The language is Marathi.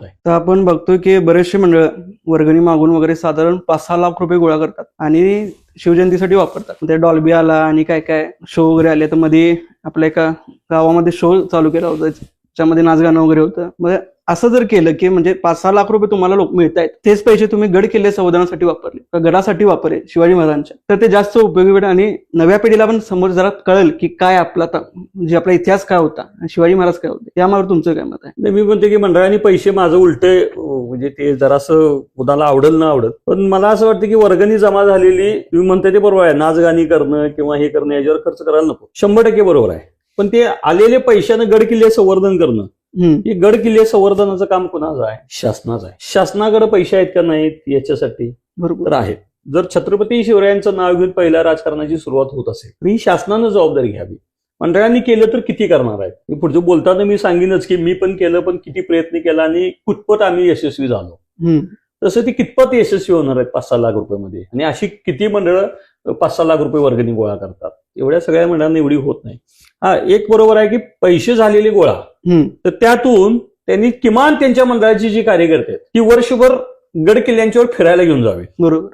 आहे? तर आपण बघतोय की बरेचसे मंडळ वर्गणी मागून वगैरे साधारण 5-6 लाख रुपये गोळा करतात आणि शिवजयंतीसाठी वापरतात. ते डॉल्बी आला आणि काय काय शो वगैरे आले. तर मध्ये आपल्या एका गावामध्ये शो चालू केला होता, त्याच्यामध्ये नाचगाणं वगैरे होतं. मग असं जर केलं की म्हणजे 5-6 लाख रुपये तुम्हाला लोक मिळतायत, तेच पैसे तुम्ही गड किल्ले संवर्धनासाठी वापरले तर गडासाठी वापरले शिवाजी महाराजांच्या, तर ते जास्त उपयोगी पडेल आणि नव्या पिढीला पण समोर जरा कळेल की काय आपला म्हणजे आपला इतिहास काय होता आणि शिवाजी महाराज काय होते. यामावर तुमचं काय मत आहे? मी म्हणते की मंडळांनी पैसे माझं उलटे म्हणजे ते जरासं कुणाला आवडेल न आवडत, पण मला असं वाटतं की वर्गणी जमा झालेली तुम्ही म्हणते ते बरोबर आहे, नाचगाणी करणं किंवा हे करणं याच्यावर खर्च करायला नको, 100% बरोबर आहे. पण ते आलेले पैशानं गड किल्ले संवर्धन करणं, हे गड किल्ले संवर्धनाचं काम कोणाचं आहे? शासनाचं आहे. शासनाकडे पैसे आहेत का नाहीत याच्यासाठी? बरोबर तर आहेत. जर छत्रपती शिवरायांचं नाव घेऊन पहिल्या राजकारणाची सुरुवात होत असेल तर ही शासनानं जबाबदारी घ्यावी. मंडळांनी केलं तर किती करणार आहेत? मी पुढचं बोलताना मी सांगेनच की मी पण केलं, पण किती प्रयत्न केला आणि कुठपत आम्ही यशस्वी झालो. तसं ते कितपत यशस्वी होणार आहेत 5-6 लाख रुपयामध्ये? आणि अशी किती मंडळं 5-6 लाख रुपये वर्गणी गोळा करतात? एवढ्या सगळ्या मंडळांना एवढी होत नाही. हा एक बरोबर आहे की पैसे झालेले गोळा, तर त्यातून त्यांनी किमान त्यांच्या मंडळाची जी कार्यकर्ते आहेत ती वर्षभर गड किल्ल्यांच्यावर फिरायला घेऊन जावे. बरोबर.